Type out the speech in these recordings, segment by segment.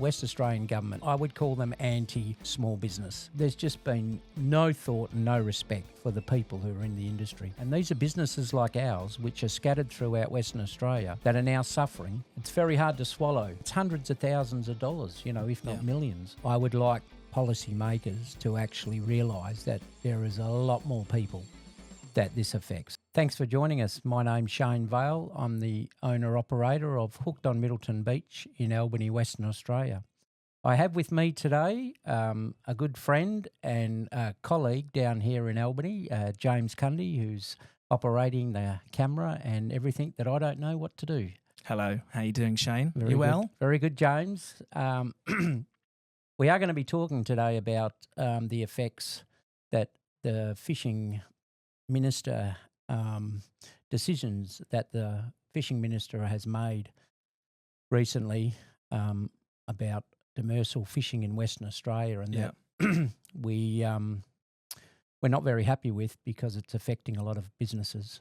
West Australian government, I would call them anti-small business. There's just been no thought and no respect for the people who are in the industry. And these are businesses like ours, which are scattered throughout Western Australia, that are now suffering. It's very hard to swallow. It's hundreds of thousands of dollars, if not millions. I would like policymakers to actually realise that there is a lot more people that this affects. Thanks for joining us. My name's Shane Vale. I'm the owner-operator of Hooked on Middleton Beach in Albany, Western Australia. I have with me today a good friend and a colleague down here in Albany, James Cundy, who's operating the camera and everything that I don't know what to do. Hello, how you doing, Shane? Very you well? Good. Very good, James. We are going to be talking today about the effects that the fishing minister decisions that the fishing minister has made recently about demersal fishing in Western Australia, and that we're not very happy with because it's affecting a lot of businesses.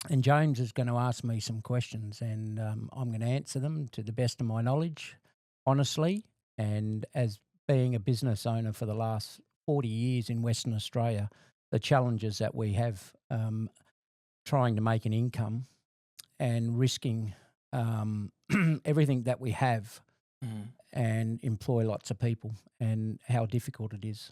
And James is going to ask me some questions, and I'm going to answer them to the best of my knowledge, honestly. And as being a business owner for the last 40 years in Western Australia, the challenges that we have trying to make an income and risking everything that we have and employ lots of people, and how difficult it is.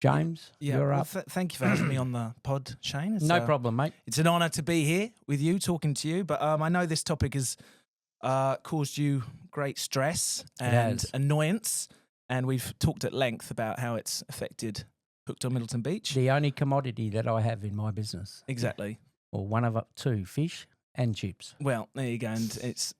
James, you're up. Thank you for having me on the pod, Shane. It's, no problem, mate. It's an honour to be here with you, talking to you. But I know this topic has caused you great stress and annoyance, and we've talked at length about how it's affected Hooked on Middleton Beach. The only commodity that I have in my business. Exactly. Or one of two, fish and chips. Well, there you go. And it's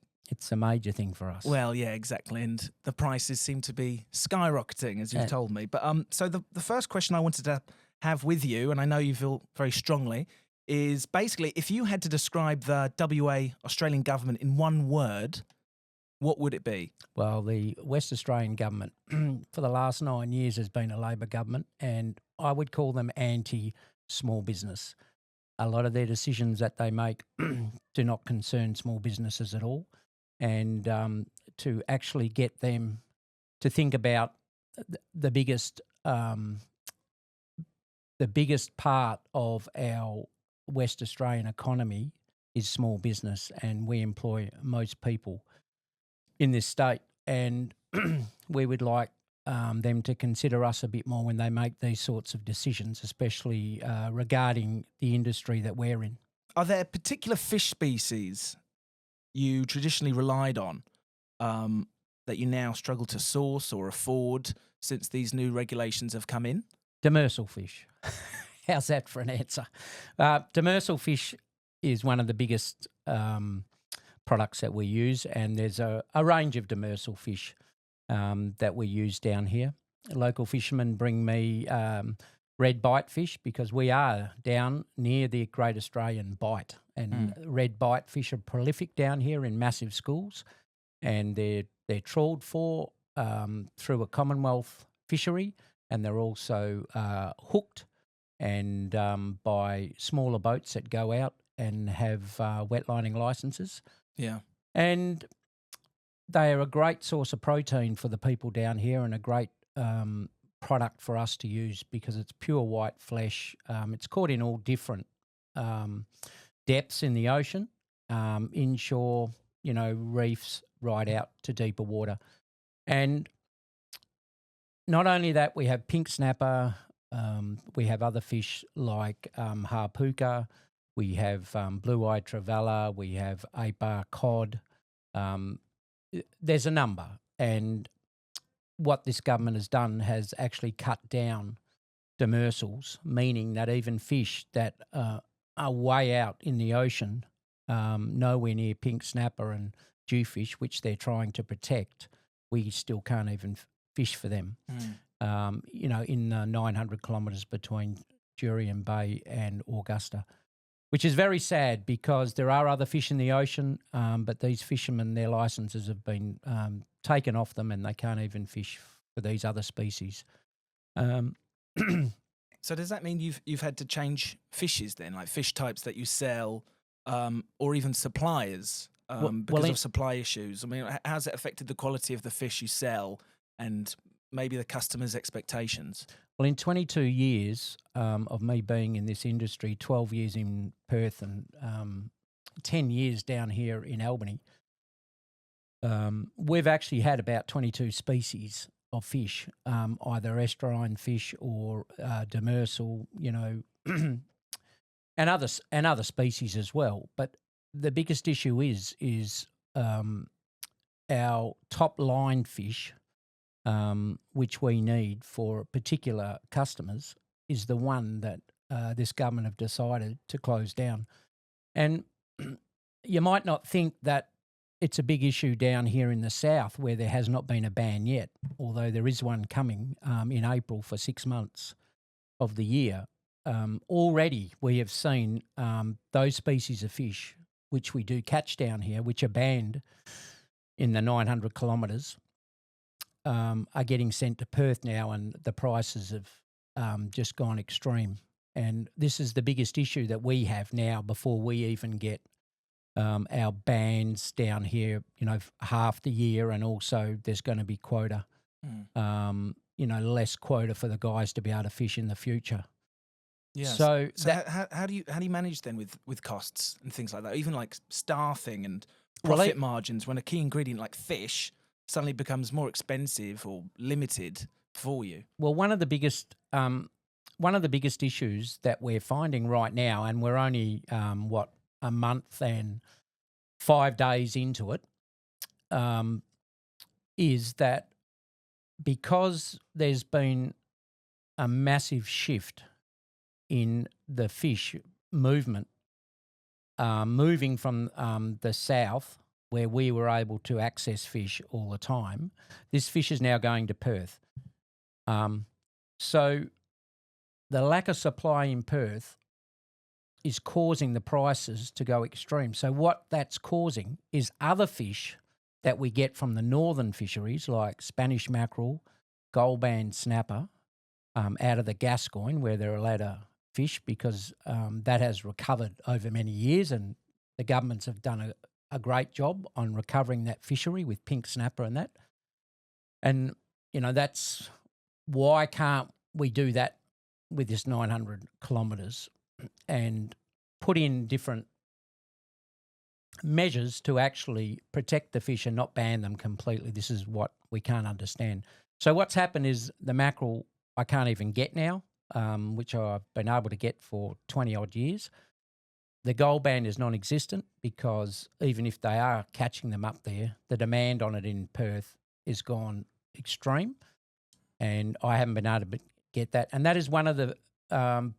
a major thing for us. Well, yeah, exactly. And the prices seem to be skyrocketing, as you've told me. But so the first question I wanted to have with you, and I know you feel very strongly, is basically if you had to describe the WA Australian government in one word, what would it be? Well, the West Australian government for the last 9 years has been a Labor government, and I would call them anti-small business. A lot of their decisions that they make do not concern small businesses at all. And to actually get them to think about the biggest part of our West Australian economy is small business, and we employ most people in this state, and we would like them to consider us a bit more when they make these sorts of decisions, especially regarding the industry that we're in. Are there particular fish species you traditionally relied on that you now struggle to source or afford since these new regulations have come in? Demersal fish. How's that for an answer? Demersal fish is one of the biggest products that we use, and there's a range of demersal fish that we use down here. Local fishermen bring me red bite fish because we are down near the Great Australian Bight, and red bite fish are prolific down here in massive schools, and they're trawled for through a Commonwealth fishery, and they're also hooked and by smaller boats that go out and have wetlining licences. Yeah. And they are a great source of protein for the people down here, and a great product for us to use because it's pure white flesh. It's caught in all different depths in the ocean, inshore, reefs, right out to deeper water. And not only that, we have pink snapper, we have other fish like harpooka, we have blue-eyed trevally, we have eight-bar cod. There's a number, and what this government has done has actually cut down demersals, meaning that even fish that are way out in the ocean, nowhere near pink snapper and jewfish, which they're trying to protect, we still can't even fish for them. In the 900 kilometres between Jurien Bay and Augusta, which is very sad because there are other fish in the ocean, but these fishermen, their licences have been taken off them, and they can't even fish for these other species. So does that mean you've had to change fishes then, like fish types that you sell, or even suppliers because of supply issues? I mean, how's it affected the quality of the fish you sell and maybe the customers' expectations? Well, in 22 years of me being in this industry, 12 years in Perth and 10 years down here in Albany, we've actually had about 22 species of fish, either estuarine fish or demersal, and other species as well. But the biggest issue is our top line fish, which we need for particular customers, is the one that this government have decided to close down. And you might not think that it's a big issue down here in the south where there has not been a ban yet, although there is one coming in April for 6 months of the year. Already we have seen those species of fish which we do catch down here, which are banned in the 900 kilometres, are getting sent to Perth now, and the prices have just gone extreme. And this is the biggest issue that we have now before we even get our bans down here, half the year, and also there's going to be quota, less quota for the guys to be able to fish in the future. Yeah. So how do you manage then with costs and things like that, even like staffing and profit margins, when a key ingredient like fish suddenly becomes more expensive or limited for you? Well, one of the biggest issues that we're finding right now, and we're only a month and 5 days into it, is that because there's been a massive shift in the fish movement, moving from the south, where we were able to access fish all the time, this fish is now going to Perth. So the lack of supply in Perth is causing the prices to go extreme. So what that's causing is other fish that we get from the northern fisheries, like Spanish mackerel, gold band snapper, out of the Gascoyne, where they're allowed to fish, because that has recovered over many years, and the governments have done a great job on recovering that fishery with pink snapper and that. And, that's why can't we do that with this 900 kilometres and put in different measures to actually protect the fish and not ban them completely? This is what we can't understand. So what's happened is the mackerel I can't even get now, which I've been able to get for 20-odd years. The gold band is non-existent, because even if they are catching them up there, the demand on it in Perth is gone extreme, and I haven't been able to get that. And that is one of the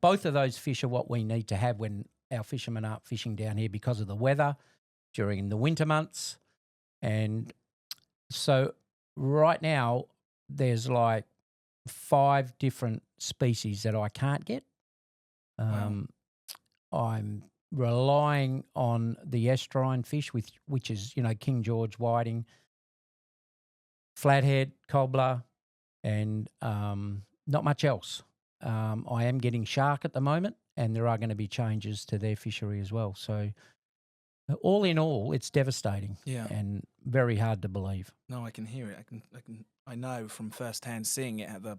both of those fish are what we need to have when our fishermen aren't fishing down here because of the weather during the winter months. And so right now there's like 5 different species that I can't get. Wow. I'm relying on the estuarine fish, which is, King George whiting, flathead, cobbler, and not much else. I am getting shark at the moment, and there are going to be changes to their fishery as well. So all in all, it's devastating, and very hard to believe. No, I can hear it. I know from firsthand seeing it, the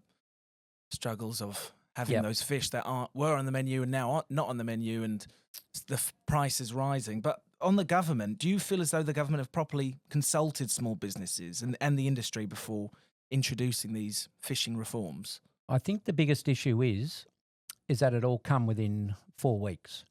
struggles of having those fish that were on the menu and now are not on the menu, and the price is rising. But on the government, do you feel as though the government have properly consulted small businesses and the industry before introducing these fishing reforms? I think the biggest issue is that it all come within 4 weeks.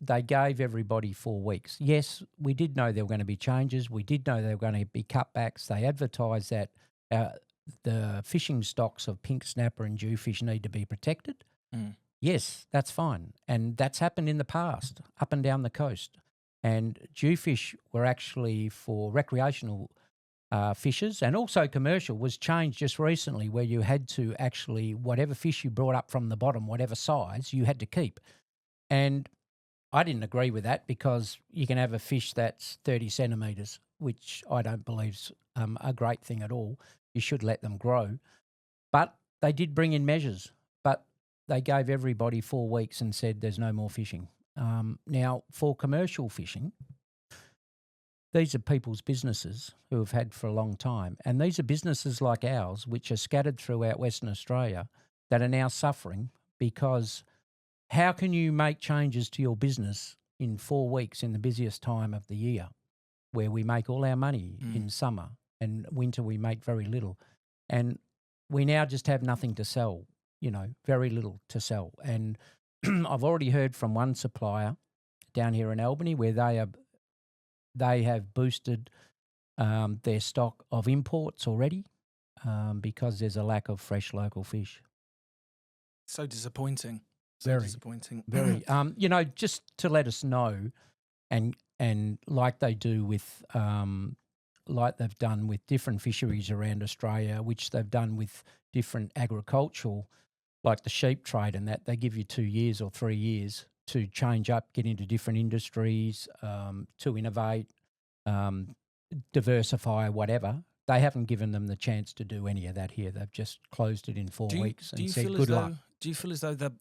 They gave everybody 4 weeks. Yes, we did know there were going to be changes. We did know there were going to be cutbacks. They advertised that the fishing stocks of pink snapper and jewfish need to be protected. Yes, that's fine. And that's happened in the past, up and down the coast. And jewfish were actually for recreational fishers, and also commercial was changed just recently, where you had to actually, whatever fish you brought up from the bottom, whatever size, you had to keep. And I didn't agree with that, because you can have a fish that's 30 centimetres, which I don't believe's a great thing at all. You should let them grow. But they did bring in measures, but they gave everybody 4 weeks and said there's no more fishing. Now, for commercial fishing, these are people's businesses who have had for a long time. And these are businesses like ours, which are scattered throughout Western Australia, that are now suffering because how can you make changes to your business in 4 weeks in the busiest time of the year where we make all our money in summer and winter we make very little. And we now just have nothing to sell, very little to sell. And I've already heard from one supplier down here in Albany where they have boosted their stock of imports already because there's a lack of fresh local fish. So disappointing. Very Disappointing. Very. Just to let us know, and like they do with, like they've done with different fisheries around Australia, which they've done with different agricultural, like the sheep trade and that, they give you 2 years or 3 years to change up, get into different industries, to innovate, diversify, whatever. They haven't given them the chance to do any of that here. They've just closed it in 4 weeks and said, good luck. Do you feel as though the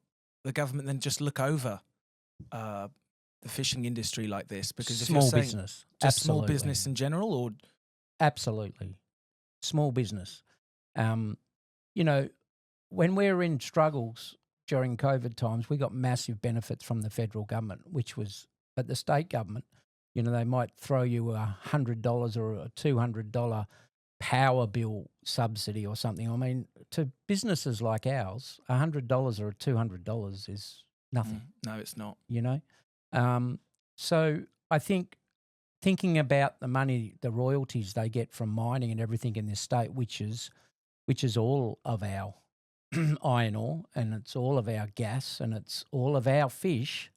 government then just look over the fishing industry like this? Because if you're saying business, just small business in general, or absolutely small business. When we're in struggles during COVID times, we got massive benefits from the federal government, which was at the state government. They might throw you $100 or a $200 power bill subsidy or something. I mean, to businesses like ours, $100 or $200 is nothing. No, it's not. So I think thinking about the money, the royalties they get from mining and everything in this state, which is all of our iron ore and it's all of our gas and it's all of our fish,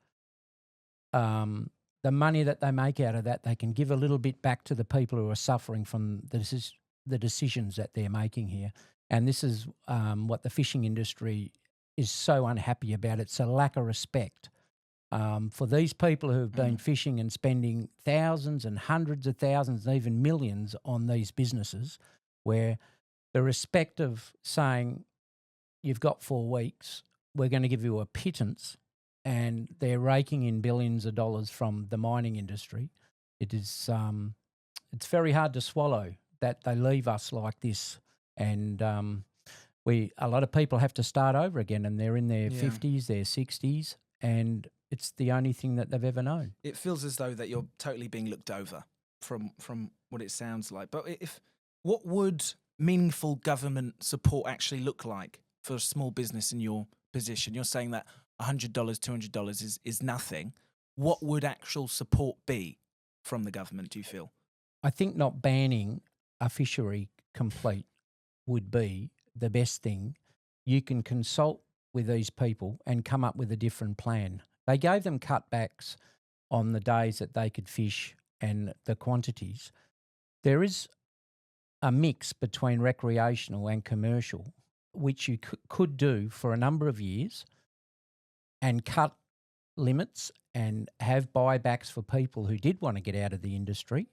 the money that they make out of that, they can give a little bit back to the people who are suffering from the decisions that they're making here. And this is what the fishing industry is so unhappy about. It's a lack of respect for these people who have been fishing and spending thousands and hundreds of thousands, even millions on these businesses, where the respect of saying, you've got 4 weeks, we're going to give you a pittance, and they're raking in billions of dollars from the mining industry. It is, it's very hard to swallow that they leave us like this, and a lot of people have to start over again, and they're in their 50s, their 60s, and it's the only thing that they've ever known. It feels as though that you're totally being looked over from what it sounds like. But what would meaningful government support actually look like for a small business in your position? You're saying that $100, $200 is nothing. What would actual support be from the government, do you feel? I think not banning a fishery complete would be the best thing. You can consult with these people and come up with a different plan. They gave them cutbacks on the days that they could fish and the quantities. There is a mix between recreational and commercial, which you could do for a number of years and cut limits and have buybacks for people who did want to get out of the industry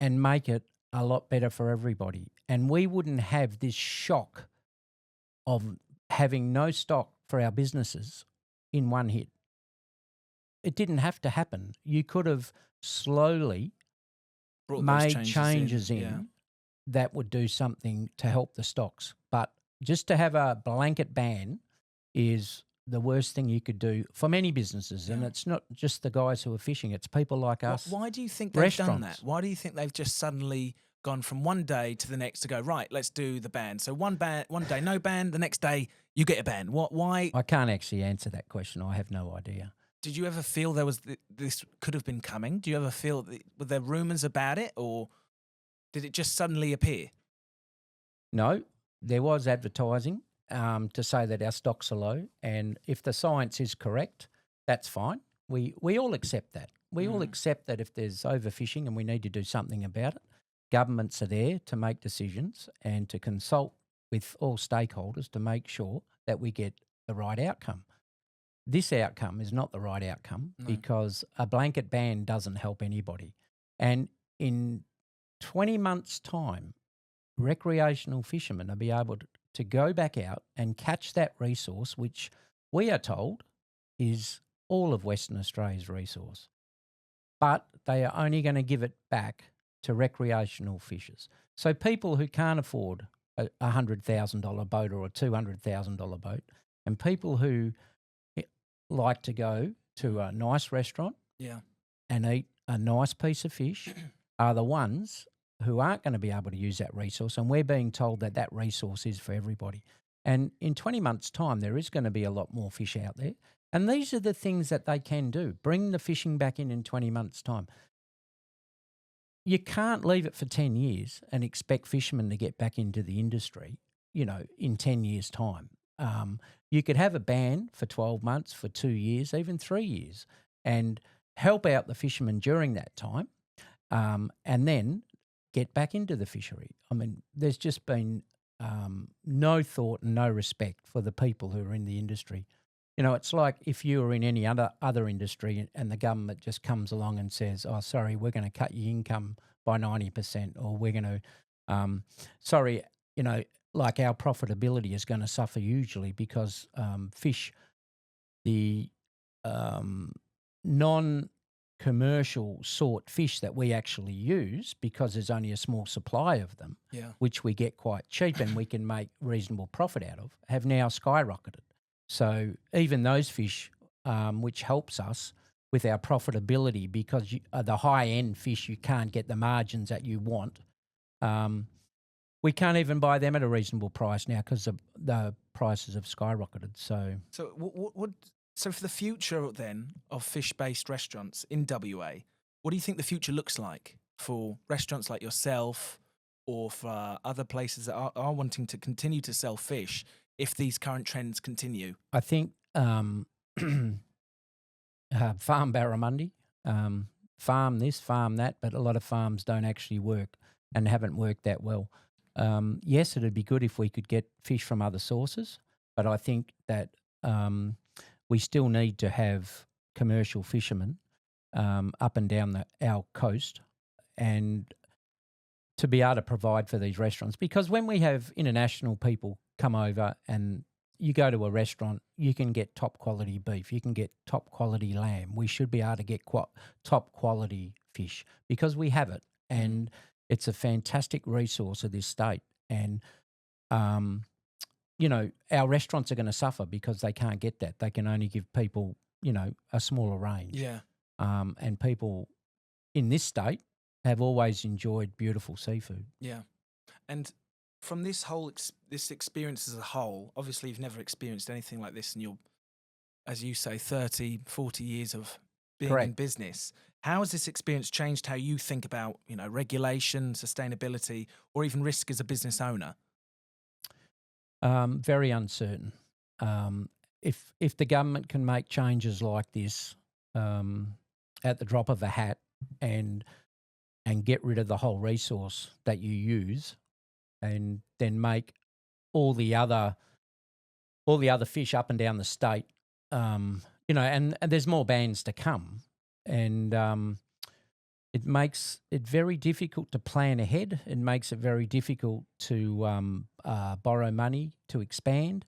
and make it a lot better for everybody. And we wouldn't have this shock of having no stock for our businesses in one hit. It didn't have to happen. You could have slowly made changes in that would do something to help the stocks. But just to have a blanket ban is the worst thing you could do for many businesses. And it's not just the guys who are fishing, it's people like us. Why do you think they've done that? Why do you think they've just suddenly gone from one day to the next to go, right, let's do the ban? So one day no ban, the next day you get a ban. Why? I can't actually answer that question. I have no idea. Did you ever feel there was this could have been coming? Do you ever feel, were there rumours about it, or did it just suddenly appear? No, there was advertising to say that our stocks are low, and if the science is correct, that's fine. We all accept that. We all accept that if there's overfishing and we need to do something about it, governments are there to make decisions and to consult with all stakeholders to make sure that we get the right outcome. This outcome is not the right outcome because a blanket ban doesn't help anybody. And in 20 months' time, recreational fishermen will be able to go back out and catch that resource, which we are told is all of Western Australia's resource. but they are only going to give it back to recreational fishers. So people who can't afford a $100,000 boat or a $200,000 boat, and people who like to go to a nice restaurant and eat a nice piece of fish are the ones who aren't going to be able to use that resource, and we're being told that that resource is for everybody. And in 20 months' time, there is going to be a lot more fish out there, and these are the things that they can do. Bring the fishing back in 20 months' time. You can't leave it for 10 years and expect fishermen to get back into the industry, in 10 years' time. You could have a ban for 12 months, for 2 years, even 3 years, and help out the fishermen during that time, and then get back into the fishery. I mean, there's just been no thought and no respect for the people who are in the industry. It's like if you were in any other industry and the government just comes along and says, oh, sorry, we're going to cut your income by 90%, or we're going to, sorry, like our profitability is going to suffer hugely because fish, the non-commercial sort fish that we actually use, because there's only a small supply of them, which we get quite cheap and we can make reasonable profit out of, have now skyrocketed. So even those fish, which helps us with our profitability, because the high-end fish, you can't get the margins that you want. We can't even buy them at a reasonable price now because the prices have skyrocketed. So so for the future then of fish-based restaurants in WA, what do you think the future looks like for restaurants like yourself, or for other places that are wanting to continue to sell fish if these current trends continue? I think farm barramundi, farm this, farm that, but a lot of farms don't actually work and haven't worked that well. Yes, it'd be good if we could get fish from other sources, but I think that we still need to have commercial fishermen up and down our coast, and to be able to provide for these restaurants. Because when we have international people come over and you go to a restaurant, you can get top quality beef, you can get top quality lamb. We should be able to get top quality fish because we have it, and it's a fantastic resource of this state. And, our restaurants are going to suffer because they can't get that. They can only give people, a smaller range. Yeah. And people in this state have always enjoyed beautiful seafood. Yeah. And from this whole this experience as a whole, obviously you've never experienced anything like this in your, as you say, 30, 40 years of being Correct. in business. How has this experience changed how you think about, regulation, sustainability, or even risk as a business owner? Very uncertain. If the government can make changes like this at the drop of a hat and get rid of the whole resource that you use, and then make all the other fish up and down the state, and there's more bans to come, and it makes it very difficult to plan ahead. It makes it very difficult to borrow money to expand.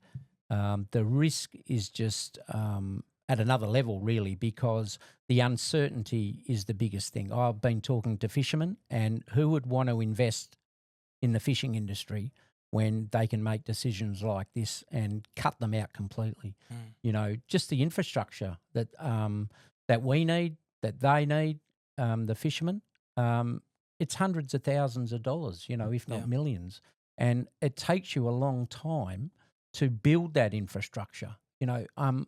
The risk is just at another level, really, because the uncertainty is the biggest thing. I've been talking to fishermen, and who would want to invest in the fishing industry when they can make decisions like this and cut them out completely? Just the infrastructure that we need, that they need, the fishermen, it's hundreds of thousands of dollars, if not millions. And it takes you a long time to build that infrastructure. I'm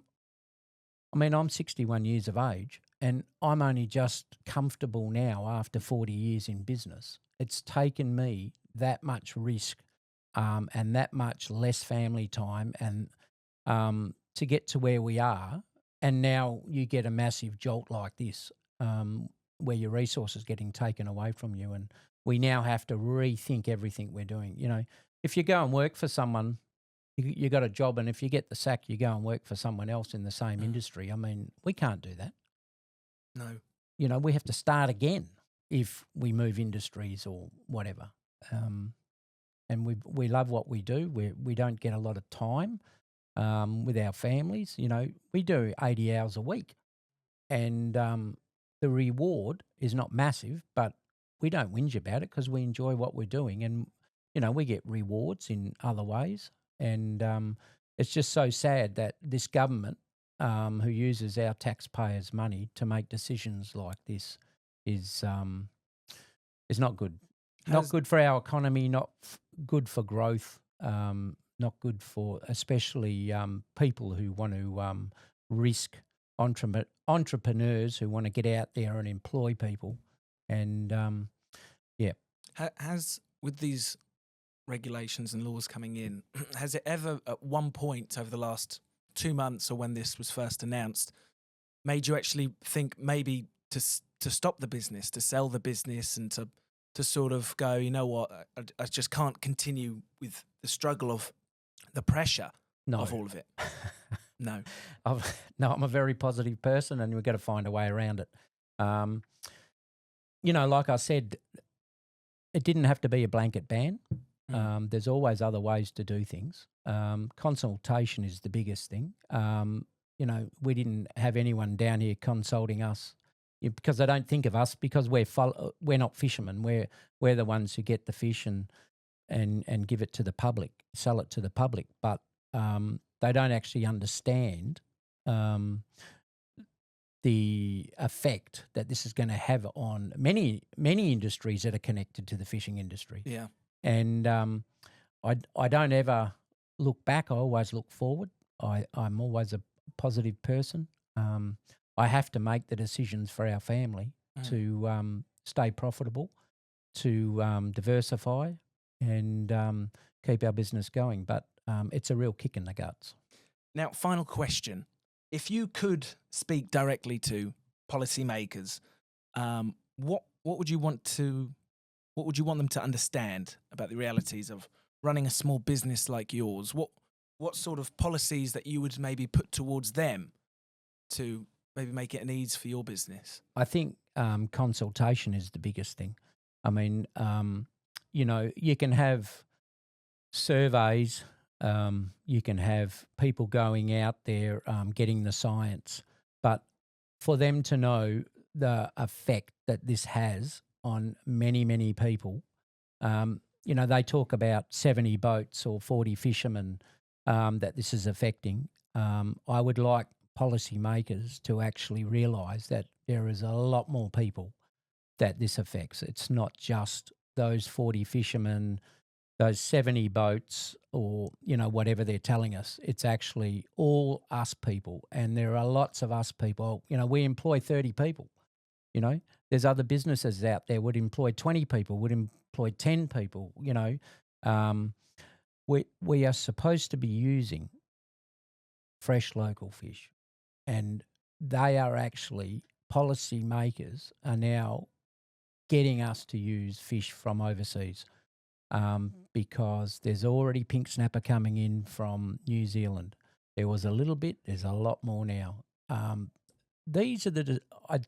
61 years of age, and I'm only just comfortable now after 40 years in business. It's taken me that much risk and that much less family time and to get to where we are. And now you get a massive jolt like this where your resources getting taken away from you, and we now have to rethink everything we're doing. If you go and work for someone, you got a job, and if you get the sack, you go and work for someone else in the same industry. I mean, we can't do that. No. We have to start again if we move industries or whatever. And we love what we do. We don't get a lot of time with our families. We do 80 hours a week, and the reward is not massive, but we don't whinge about it because we enjoy what we're doing, and we get rewards in other ways. And it's just so sad that this government, who uses our taxpayers' money to make decisions like this, is not good. Not good for our economy. Not good for growth. Not good for especially people who want to risk, entrepreneurs who want to get out there and employ people. And has, with these regulations and laws coming in, has it ever at one point over the last 2 months, or when this was first announced, made you actually think maybe to stop the business, to sell the business, and to sort of go, you know what, I just can't continue with the struggle of the pressure of all of it? No. I'm a very positive person, and we've got to find a way around it. Like I said, it didn't have to be a blanket ban. There's always other ways to do things. Consultation is the biggest thing. We didn't have anyone down here consulting us because they don't think of us because we're not fishermen. We're the ones who get the fish and give it to the public, sell it to the public. But they don't actually understand the effect that this is going to have on many industries that are connected to the fishing industry. Yeah. And I don't ever look back. I always look forward. I'm always a positive person. I have to make the decisions for our family to stay profitable, to diversify, and keep our business going. But it's a real kick in the guts. Now, final question. If you could speak directly to policymakers, what would you want them to understand about the realities of running a small business like yours? What sort of policies that you would maybe put towards them to maybe make it an ease for your business? I think consultation is the biggest thing. I mean, you can have surveys, you can have people going out there getting the science, but for them to know the effect that this has on many, many people, they talk about 70 boats or 40 fishermen that this is affecting. I would like policymakers to actually realise that there is a lot more people that this affects. It's not just those 40 fishermen, those 70 boats, or, whatever they're telling us. It's actually all us people, and there are lots of us people. We employ 30 people. There's other businesses out there would employ 20 people, would employ 10 people. We are supposed to be using fresh local fish, and they are actually, policymakers are now getting us to use fish from overseas because there's already pink snapper coming in from New Zealand. There was a little bit, there's a lot more now. I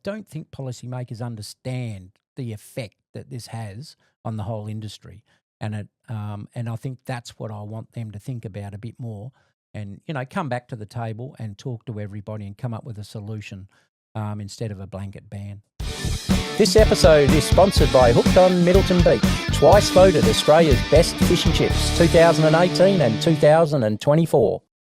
don't think policymakers understand the effect that this has on the whole industry, and I think that's what I want them to think about a bit more, and come back to the table and talk to everybody and come up with a solution instead of a blanket ban. This episode is sponsored by Hooked on Middleton Beach, twice voted Australia's best fish and chips, 2018 and 2024.